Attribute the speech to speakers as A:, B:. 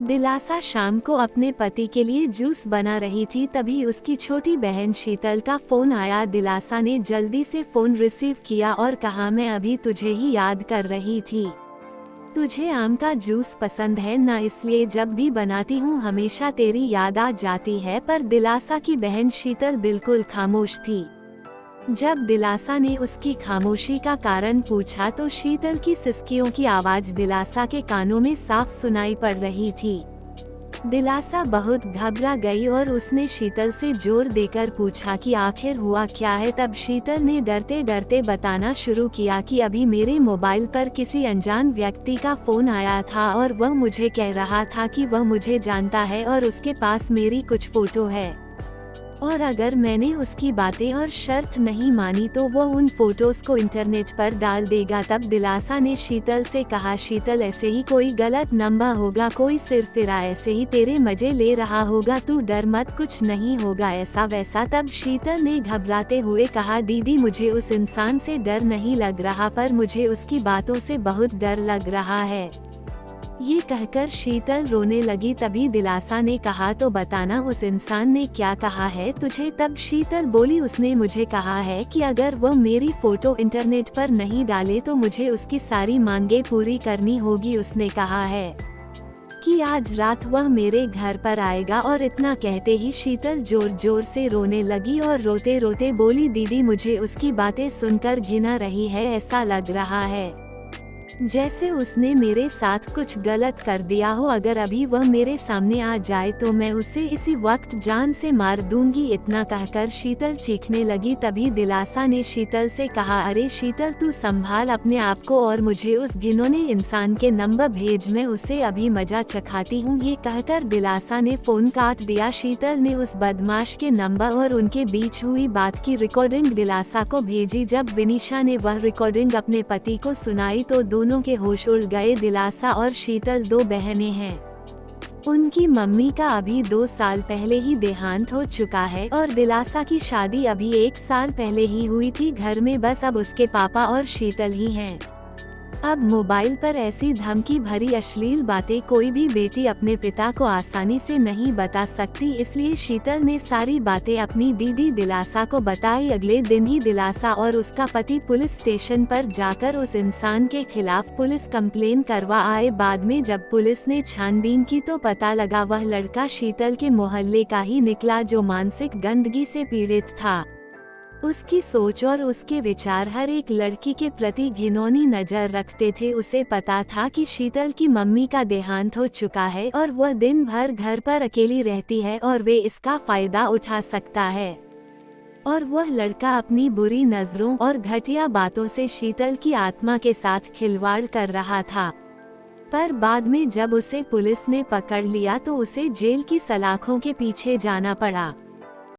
A: दिलासा शाम को अपने पति के लिए जूस बना रही थी, तभी उसकी छोटी बहन शीतल का फोन आया। दिलासा ने जल्दी से फोन रिसीव किया और कहा, मैं अभी तुझे ही याद कर रही थी। तुझे आम का जूस पसंद है ना, इसलिए जब भी बनाती हूँ हमेशा तेरी याद आ जाती है। पर दिलासा की बहन शीतल बिल्कुल खामोश थी। जब दिलासा ने उसकी खामोशी का कारण पूछा तो शीतल की सिसकियों की आवाज दिलासा के कानों में साफ सुनाई पड़ रही थी। दिलासा बहुत घबरा गई और उसने शीतल से जोर देकर पूछा कि आखिर हुआ क्या है। तब शीतल ने डरते डरते बताना शुरू किया कि अभी मेरे मोबाइल पर किसी अनजान व्यक्ति का फोन आया था और वह मुझे कह रहा था कि वह मुझे जानता है और उसके पास मेरी कुछ फोटो है, और अगर मैंने उसकी बातें और शर्त नहीं मानी तो वो उन फोटोज को इंटरनेट पर डाल देगा। तब दिलासा ने शीतल से कहा, शीतल ऐसे ही कोई गलत नंबर होगा, कोई सिरफिरा ऐसे ही तेरे मजे ले रहा होगा, तू डर मत, कुछ नहीं होगा ऐसा वैसा। तब शीतल ने घबराते हुए कहा, दीदी मुझे उस इंसान से डर नहीं लग रहा, पर मुझे उसकी बातों से बहुत डर लग रहा है। ये कहकर शीतल रोने लगी। तभी दिलासा ने कहा, तो बताना उस इंसान ने क्या कहा है तुझे। तब शीतल बोली, उसने मुझे कहा है कि अगर वह मेरी फोटो इंटरनेट पर नहीं डाले तो मुझे उसकी सारी मांगे पूरी करनी होगी। उसने कहा है कि आज रात वह मेरे घर पर आएगा। और इतना कहते ही शीतल जोर जोर से रोने लगी और रोते रोते बोली, दीदी मुझे उसकी बातें सुनकर घिन आ रही है, ऐसा लग रहा है जैसे उसने मेरे साथ कुछ गलत कर दिया हो। अगर अभी वह मेरे सामने आ जाए तो मैं उसे इसी वक्त जान से मार दूंगी। इतना कहकर शीतल चीखने लगी। तभी दिलासा ने शीतल से कहा, अरे शीतल तू संभाल अपने आप को और मुझे उस घिनौने इंसान के नंबर भेज, मैं उसे अभी मजा चखाती हूँ। ये कहकर दिलासा ने फोन काट दिया। शीतल ने उस बदमाश के नंबर और उनके बीच हुई बात की रिकॉर्डिंग दिलासा को भेजी। जब विनीशा ने वह रिकॉर्डिंग अपने पति को सुनाई तो दोनों के होश उड़ गए। दिलासा और शीतल दो बहनें हैं। उनकी मम्मी का अभी 2 साल पहले ही देहांत हो चुका है और दिलासा की शादी अभी 1 साल पहले ही हुई थी। घर में बस अब उसके पापा और शीतल ही हैं। अब मोबाइल पर ऐसी धमकी भरी अश्लील बातें कोई भी बेटी अपने पिता को आसानी से नहीं बता सकती, इसलिए शीतल ने सारी बातें अपनी दीदी दिलासा को बताई। अगले दिन ही दिलासा और उसका पति पुलिस स्टेशन पर जाकर उस इंसान के खिलाफ पुलिस कंप्लेन करवा आए। बाद में जब पुलिस ने छानबीन की तो पता लगा वह लड़का शीतल के मोहल्ले का ही निकला जो मानसिक गंदगी से पीड़ित था। उसकी सोच और उसके विचार हर एक लड़की के प्रति घिनौनी नजर रखते थे। उसे पता था कि शीतल की मम्मी का देहांत हो चुका है और वह दिन भर घर पर अकेली रहती है और वे इसका फायदा उठा सकता है। और वह लड़का अपनी बुरी नजरों और घटिया बातों से शीतल की आत्मा के साथ खिलवाड़ कर रहा था। पर बाद में जब उसे पुलिस ने पकड़ लिया तो उसे जेल की सलाखों के पीछे जाना पड़ा।